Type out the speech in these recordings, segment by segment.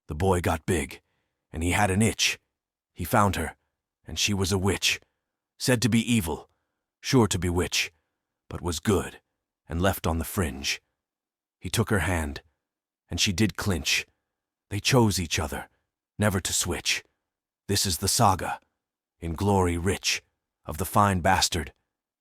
The boy got big, and he had an itch. He found her, and she was a witch, said to be evil, sure to bewitch, but was good, and left on the fringe. He took her hand, and she did clinch. They chose each other, never to switch. This is the saga, in glory rich, of the fine bastard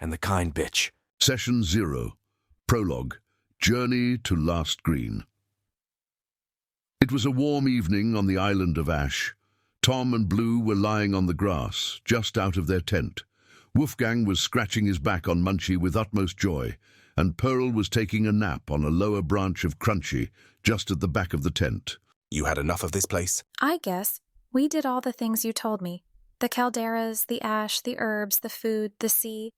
and the kind bitch. Session 0. Prologue. Journey to Lastgreen. It was a warm evening on the island of Ash. Tom and Blue were lying on the grass, just out of their tent. Wolfgang was scratching his back on Munchie with utmost joy, and Pearl was taking a nap on a lower branch of Crunchy, just at the back of the tent. You had enough of this place? I guess. We did all the things you told me. The calderas, the ash, the herbs, the food, the sea.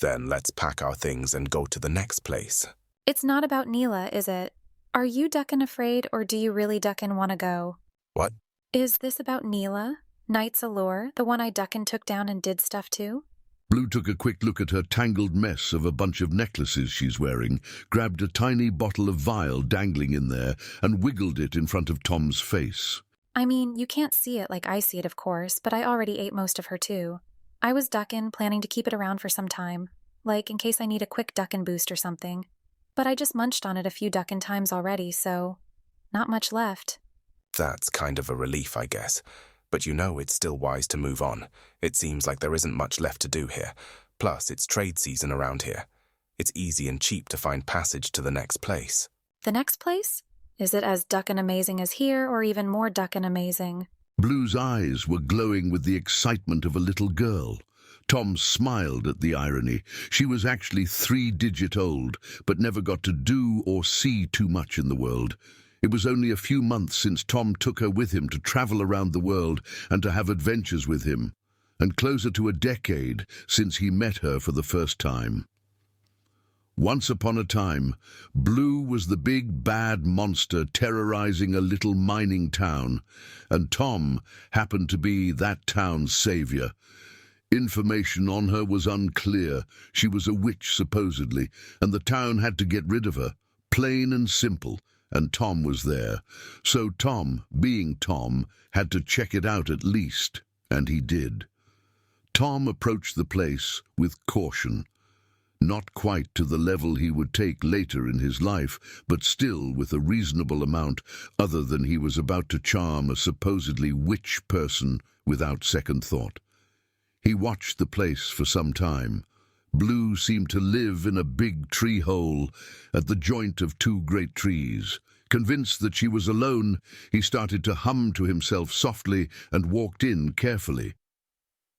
Then let's pack our things and go to the next place. It's not about Neela, is it? Are you duckin' afraid, or do you really duckin' want to go? What? Is this about Neela? Knight's Allure, the one I duckin' took down and did stuff to? Blue took a quick look at her tangled mess of a bunch of necklaces she's wearing, grabbed a tiny bottle of vial dangling in there, and wiggled it in front of Tom's face. I mean, you can't see it like I see it, of course, but I already ate most of her too. I was duckin', planning to keep it around for some time, like in case I need a quick duckin' boost or something. But I just munched on it a few duckin' times already, so not much left. That's kind of a relief, I guess. But you know it's still wise to move on. It seems like there isn't much left to do here. Plus, it's trade season around here. It's easy and cheap to find passage to the next place. The next place? Is it as duckin' amazing as here, or even more duckin' amazing? Blue's eyes were glowing with the excitement of a little girl. Tom smiled at the irony. She was actually 3-digit old, but never got to do or see too much in the world. It was only a few months since Tom took her with him to travel around the world and to have adventures with him, and closer to a decade since he met her for the first time. Once upon a time, Blue was the big bad monster terrorizing a little mining town, and Tom happened to be that town's savior. Information on her was unclear. She was a witch, supposedly, and the town had to get rid of her. Plain and simple, and Tom was there. So Tom, being Tom, had to check it out at least, and he did. Tom approached the place with caution. Not quite to the level he would take later in his life, but still with a reasonable amount, other than he was about to charm a supposedly witch person without second thought. He watched the place for some time. Blue seemed to live in a big tree hole at the joint of 2 great trees. Convinced that she was alone, he started to hum to himself softly and walked in carefully.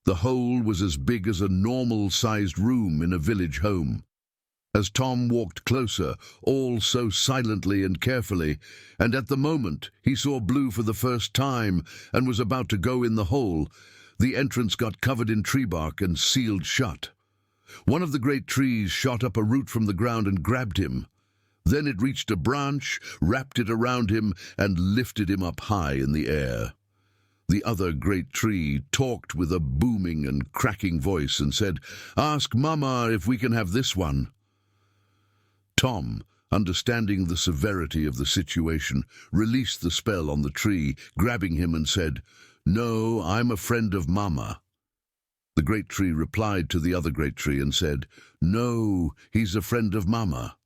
The hole was as big as a normal-sized room in a village home. As Tom walked closer, all so silently and carefully, and at the moment he saw Blue for the first time and was about to go in the hole, the entrance got covered in tree bark and sealed shut. One of the great trees shot up a root from the ground and grabbed him. Then it reached a branch, wrapped it around him, and lifted him up high in the air. The other great tree talked with a booming and cracking voice and said, "Ask Mama if we can have this one." Tom, understanding the severity of the situation, released the spell on the tree, grabbing him and said, "No, I'm a friend of Mama." The great tree replied to the other great tree and said, "No, he's a friend of Mama."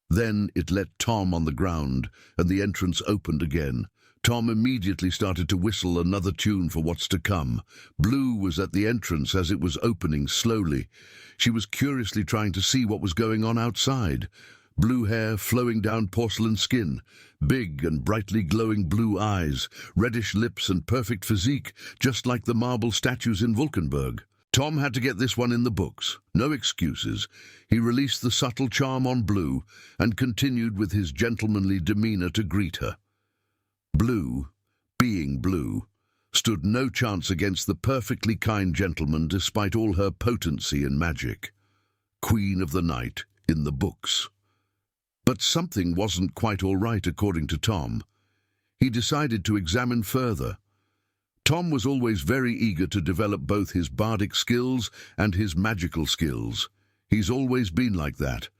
Then it let Tom on the ground, and the entrance opened again. Tom immediately started to whistle another tune for what's to come. Blue was at the entrance as it was opening slowly. She was curiously trying to see what was going on outside. Blue hair flowing down porcelain skin, big and brightly glowing blue eyes, reddish lips and perfect physique, just like the marble statues in Vulcanburg. Tom had to get this one in the books. No excuses. He released the subtle charm on Blue and continued with his gentlemanly demeanor to greet her. Blue, being Blue, stood no chance against the perfectly kind gentleman despite all her potency and magic. Queen of the Night in the books. But something wasn't quite all right according to Tom. He decided to examine further. Tom was always very eager to develop both his bardic skills and his magical skills. He's always been like that.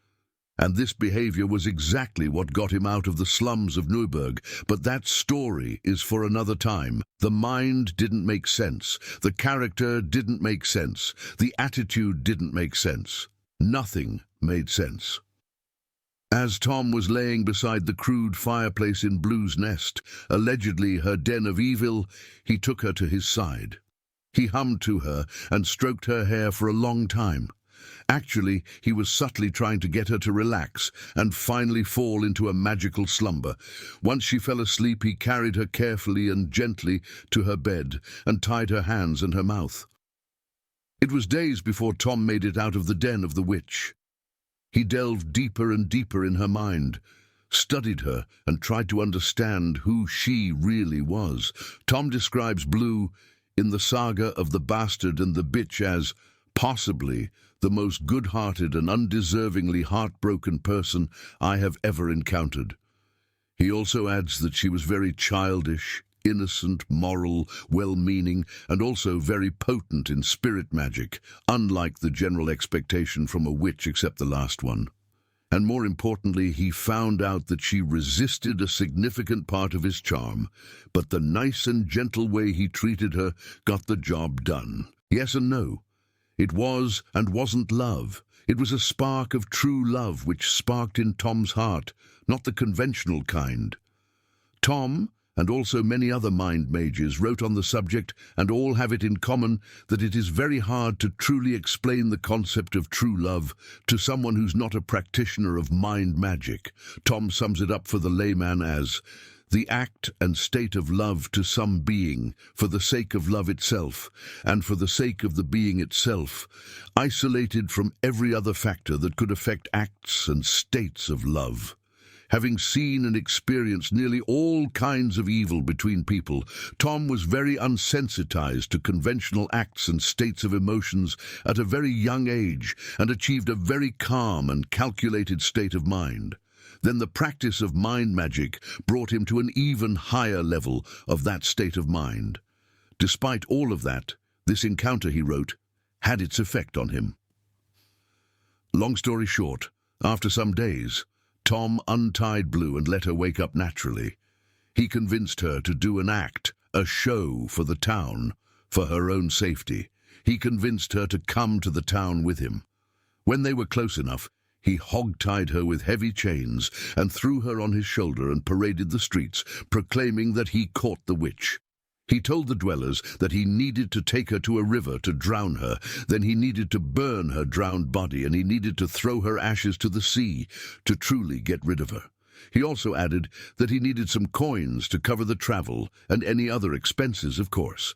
And this behavior was exactly what got him out of the slums of Nuremberg. But that story is for another time. The mind didn't make sense. The character didn't make sense. The attitude didn't make sense. Nothing made sense. As Tom was laying beside the crude fireplace in Blue's nest, allegedly her den of evil, he took her to his side. He hummed to her and stroked her hair for a long time. Actually, he was subtly trying to get her to relax and finally fall into a magical slumber. Once she fell asleep, he carried her carefully and gently to her bed and tied her hands and her mouth. It was days before Tom made it out of the den of the witch. He delved deeper and deeper in her mind, studied her, and tried to understand who she really was. Tom describes Blue in the saga of the bastard and the bitch as possibly the most good-hearted and undeservingly heartbroken person I have ever encountered. He also adds that she was very childish, innocent, moral, well-meaning, and also very potent in spirit magic, unlike the general expectation from a witch except the last one. And more importantly, he found out that she resisted a significant part of his charm, but the nice and gentle way he treated her got the job done. Yes and no. It was and wasn't love. It was a spark of true love which sparked in Tom's heart, not the conventional kind. Tom, and also many other mind mages, wrote on the subject, and all have it in common, that it is very hard to truly explain the concept of true love to someone who's not a practitioner of mind magic. Tom sums it up for the layman as the act and state of love to some being, for the sake of love itself, and for the sake of the being itself, isolated from every other factor that could affect acts and states of love. Having seen and experienced nearly all kinds of evil between people, Tom was very unsensitized to conventional acts and states of emotions at a very young age, and achieved a very calm and calculated state of mind. Then the practice of mind magic brought him to an even higher level of that state of mind. Despite all of that, this encounter, he wrote, had its effect on him. Long story short, after some days, Tom untied Blue and let her wake up naturally. He convinced her to do an act, a show for the town, for her own safety. He convinced her to come to the town with him. When they were close enough, he hog-tied her with heavy chains and threw her on his shoulder and paraded the streets, proclaiming that he caught the witch. He told the dwellers that he needed to take her to a river to drown her, then he needed to burn her drowned body, and he needed to throw her ashes to the sea to truly get rid of her. He also added that he needed some coins to cover the travel and any other expenses, of course.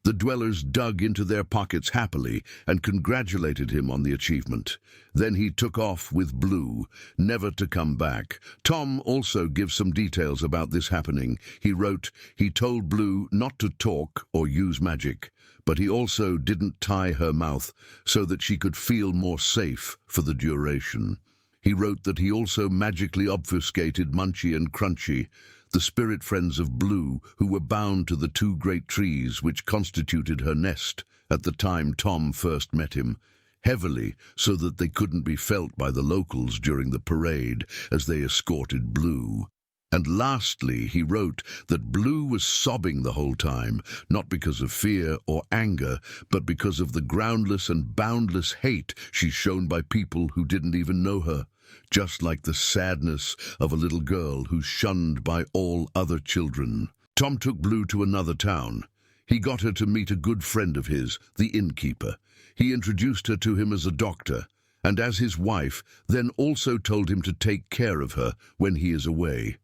The dwellers dug into their pockets happily and congratulated him on the achievement. Then he took off with Blue, never to come back. Tom also gives some details about this happening. He wrote, he told Blue not to talk or use magic, but he also didn't tie her mouth so that she could feel more safe for the duration. He wrote that he also magically obfuscated Munchie and Crunchy, the spirit friends of Blue, who were bound to the two great trees which constituted her nest at the time Tom first met him, heavily so that they couldn't be felt by the locals during the parade as they escorted Blue. And lastly, he wrote that Blue was sobbing the whole time, not because of fear or anger, but because of the groundless and boundless hate she's shown by people who didn't even know her. Just like the sadness of a little girl who's shunned by all other children. Tom took Blue to another town. He got her to meet a good friend of his, the innkeeper. He introduced her to him as a doctor, and as his wife, then also told him to take care of her when he is away.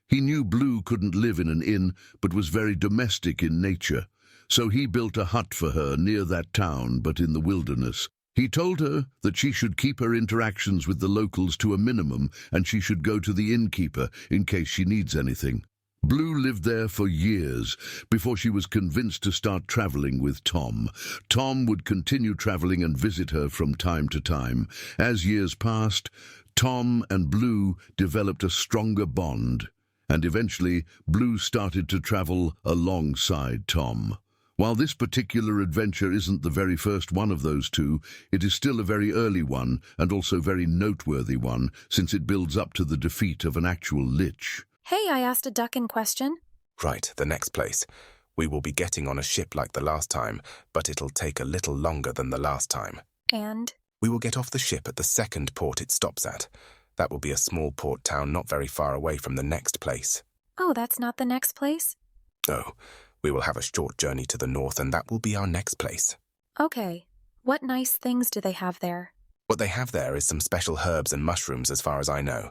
He knew Blue couldn't live in an inn, but was very domestic in nature, so he built a hut for her near that town, but in the wilderness. He told her that she should keep her interactions with the locals to a minimum, and she should go to the innkeeper in case she needs anything. Blue lived there for years before she was convinced to start traveling with Tom. Tom would continue traveling and visit her from time to time. As years passed, Tom and Blue developed a stronger bond, and eventually Blue started to travel alongside Tom. While this particular adventure isn't the very first one of those two, it is still a very early one, and also very noteworthy one, since it builds up to the defeat of an actual lich. Hey, I asked a duck in question. Right, the next place. We will be getting on a ship like the last time, but it'll take a little longer than the last time. And? We will get off the ship at the second port it stops at. That will be a small port town not very far away from the next place. Oh, that's not the next place? No, we will have a short journey to the north and that will be our next place. Okay. What nice things do they have there? What they have there is some special herbs and mushrooms as far as I know.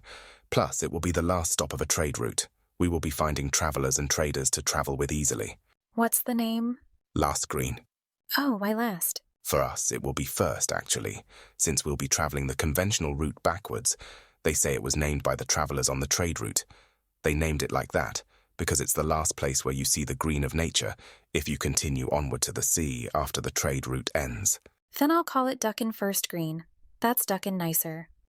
Plus, it will be the last stop of a trade route. We will be finding travelers and traders to travel with easily. What's the name? Lastgreen. Oh, why last? For us, it will be first, actually, since we'll be traveling the conventional route backwards. They say it was named by the travelers on the trade route. They named it like that because it's the last place where you see the green of nature if you continue onward to the sea after the trade route ends. Then I'll call it Duckin' First Green. That's Duckin' nicer.